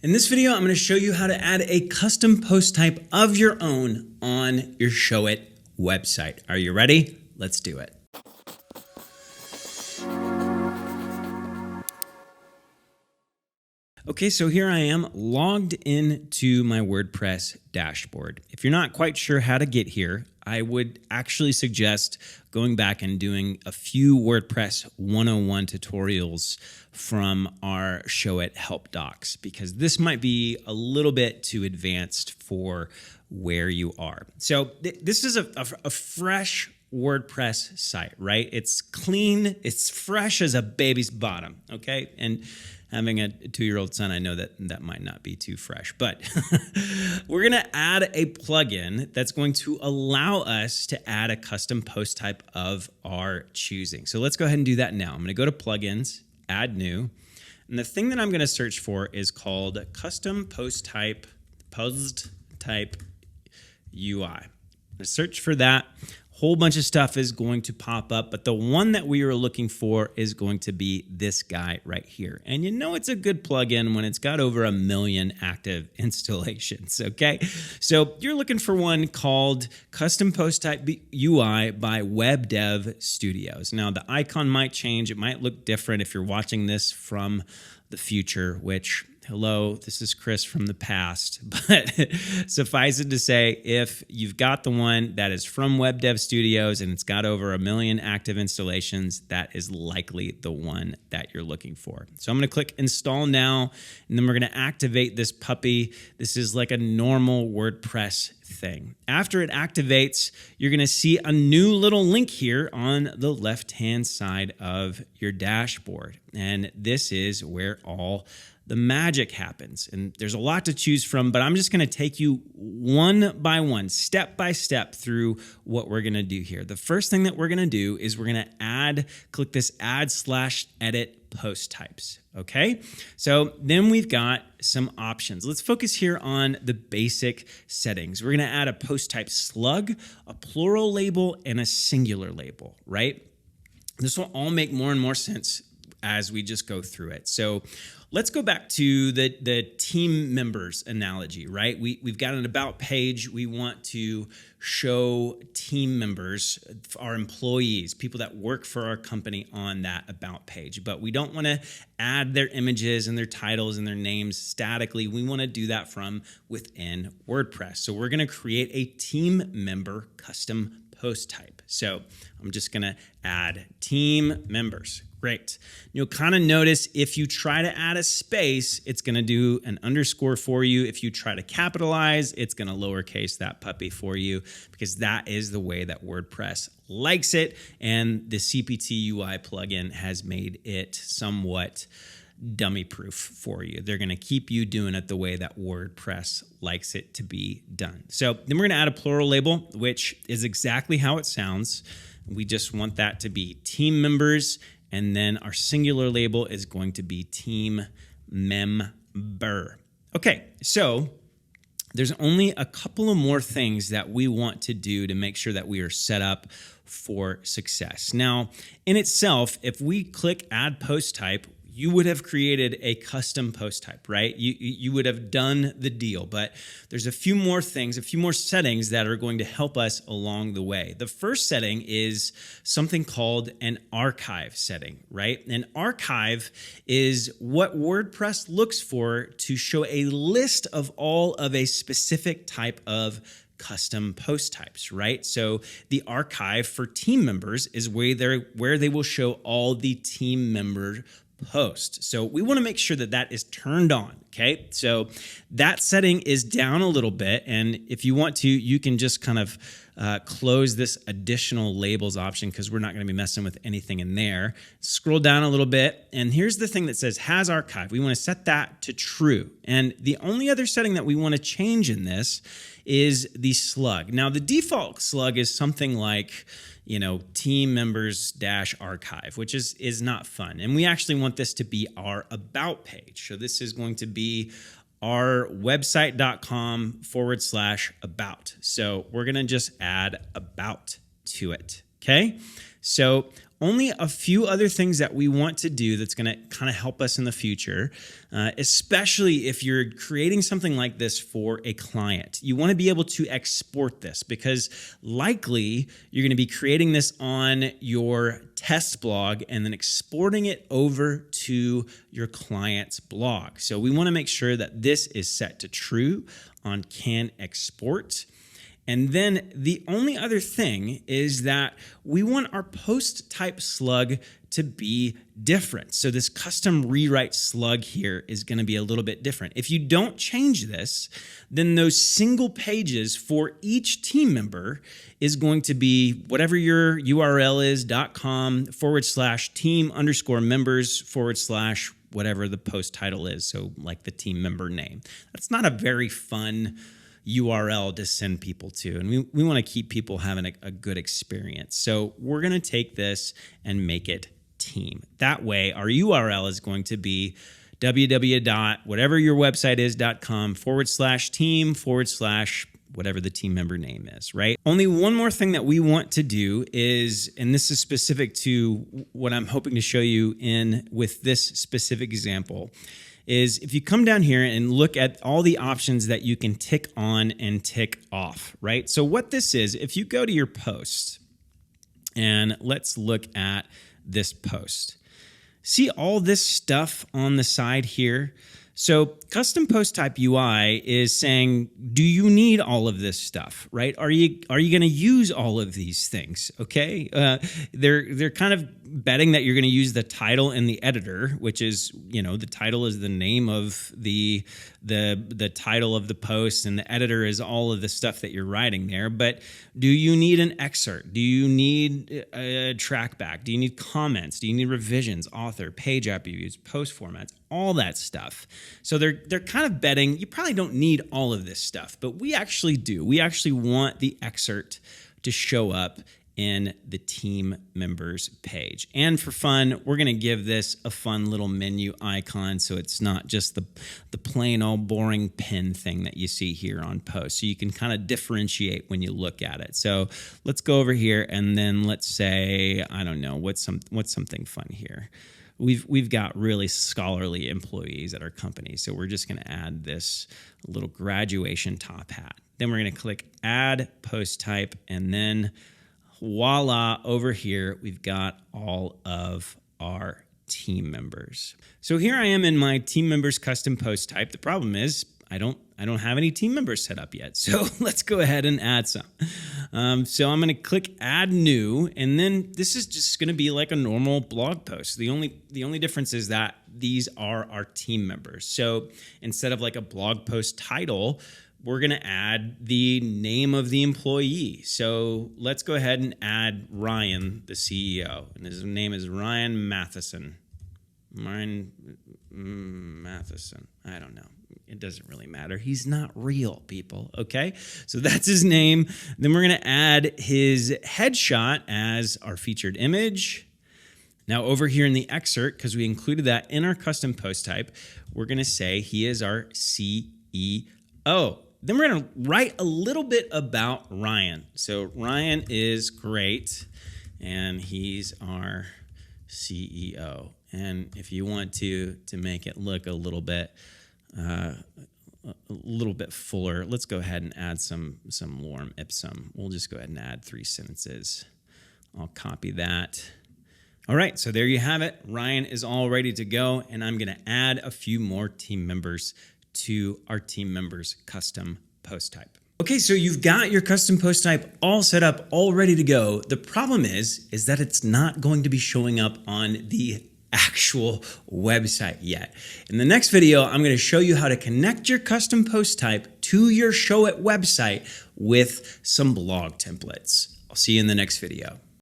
In this video, I'm going to show you how to add a custom post type of your own on your Showit website. Are you ready? Let's do it. Okay, so here I am logged into my WordPress dashboard. If you're not quite sure how to get here, I would actually suggest going back and doing a few WordPress 101 tutorials from our Showit help docs, because this might be a little bit too advanced for where you are. So this is a fresh WordPress site, right? It's clean, it's fresh as a baby's bottom, okay? And having a 2-year-old son, I know that might not be too fresh, but we're going to add a plugin that's going to allow us to add a custom post type of our choosing. So let's go ahead and do that now. I'm going to go to plugins, add new, and the thing that I'm going to search for is called custom post type UI. I'm going to search for that. Whole bunch of stuff is going to pop up, but the one that we are looking for is going to be this guy right here. And you know it's a good plugin when it's got over 1 million active installations, okay? So you're looking for one called Custom Post Type UI by Web Dev Studios. Now the icon might change, it might look different if you're watching this from the future, which, hello, this is Chris from the past, but suffice it to say, if you've got the one that is from Web Dev Studios and it's got over 1 million active installations, that is likely the one that you're looking for. So I'm going to click install now, and then we're going to activate this puppy. This is like a normal WordPress thing. After it activates, you're going to see a new little link here on the left-hand side of your dashboard. And this is where all the magic happens. And there's a lot to choose from, but I'm just going to take you one by one, step by step through what we're going to do here. The first thing that we're going to do is we're going to click this add/edit post types. Okay. So then we've got some options. Let's focus here on the basic settings. We're going to add a post type slug, a plural label, and a singular label, right? This will all make more and more sense as we just go through it. So let's go back to the team members analogy, right? We've got an about page. We want to show team members, our employees, people that work for our company on that about page, but we don't want to add their images and their titles and their names statically. We want to do that from within WordPress. So we're going to create a team member custom post type. So I'm just going to add team members. Great. You'll kind of notice if you try to add a space, it's going to do an underscore for you. If you try to capitalize, it's going to lowercase that puppy for you, because that is the way that WordPress likes it. And the CPT UI plugin has made it somewhat dummy proof for you. They're going to keep you doing it the way that WordPress likes it to be done. So then we're going to add a plural label, which is exactly how it sounds. We just want that to be team members. And then our singular label is going to be team member. Okay, so there's only a couple of more things that we want to do to make sure that we are set up for success. Now, in itself, if we click add post type, you would have created a custom post type, right? You would have done the deal, but there's a few more things, a few more settings that are going to help us along the way. The first setting is something called an archive setting, right? An archive is what WordPress looks for to show a list of all of a specific type of custom post types, right? So the archive for team members is where they will show all the team member post. So we want to make sure that that is turned on. Okay. So that setting is down a little bit. And if you want to, you can just kind of close this additional labels option, because we're not going to be messing with anything in there. Scroll down a little bit. And here's the thing that says has archive. We want to set that to true. And the only other setting that we want to change in this is the slug. Now the default slug is something like, team members -archive, which is not fun. And we actually want this to be our about page. So this is going to be our website.com/about. So we're going to just add about to it. Okay. So only a few other things that we want to do that's going to kind of help us in the future, especially if you're creating something like this for a client. You want to be able to export this because likely you're going to be creating this on your test blog and then exporting it over to your client's blog. So we want to make sure that this is set to true on can export. And then the only other thing is that we want our post type slug to be different. So this custom rewrite slug here is going to be a little bit different. If you don't change this, then those single pages for each team member is going to be whatever your URL is, .com/team_members/ whatever the post title is. So like the team member name. That's not a very fun URL to send people to. And we want to keep people having a good experience. So we're going to take this and make it team. That way, our URL is going to be www.whatever your website is .com/team/ whatever the team member name is, right? Only one more thing that we want to do is, and this is specific to what I'm hoping to show you with this specific example, is if you come down here and look at all the options that you can tick on and tick off, right? So what this is, if you go to your post, and let's look at this post. See all this stuff on the side here? So custom post type UI is saying, do you need all of this stuff, right? Are you going to use all of these things? Okay, they're kind of betting that you're going to use the title in the editor, which is, the title is the name of the title of the post, and the editor is all of the stuff that you're writing there. But do you need an excerpt? Do you need a track back? Do you need comments? Do you need revisions, author, page attributes, post formats, all that stuff? So they're kind of betting you probably don't need all of this stuff, but we actually do. We actually want the excerpt to show up in the team members page. And for fun, we're going to give this a fun little menu icon so it's not just the plain old boring pin thing that you see here on post. So you can kind of differentiate when you look at it. So let's go over here and then let's say, I don't know, what's something fun here? We've got really scholarly employees at our company, so we're just going to add this little graduation top hat. Then we're going to click Add Post Type, and then voila, over here we've got all of our team members. So here I am in my team members custom post type. The problem is I don't have any team members set up yet. So let's go ahead and add some. So I'm going to click Add New, and then this is just going to be like a normal blog post. The only difference is that these are our team members. So instead of like a blog post title, we're going to add the name of the employee. So let's go ahead and add Ryan, the CEO, and his name is Ryan Matheson. Ryan Matheson. I don't know. It doesn't really matter. He's not real, people, okay? So that's his name. Then we're going to add his headshot as our featured image. Now over here in the excerpt, because we included that in our custom post type, we're going to say he is our CEO. Then we're going to write a little bit about Ryan. So Ryan is great, and he's our CEO. And if you want to make it look a little bit fuller, let's go ahead and add some lorem ipsum. We'll just go ahead and add 3 sentences. I'll copy that. All right, so there you have it. Ryan is all ready to go, and I'm going to add a few more team members to our team members custom post type. Okay, so you've got your custom post type all set up, all ready to go. The problem is that it's not going to be showing up on the actual website yet. In the next video, I'm going to show you how to connect your custom post type to your Showit website with some blog templates. I'll see you in the next video.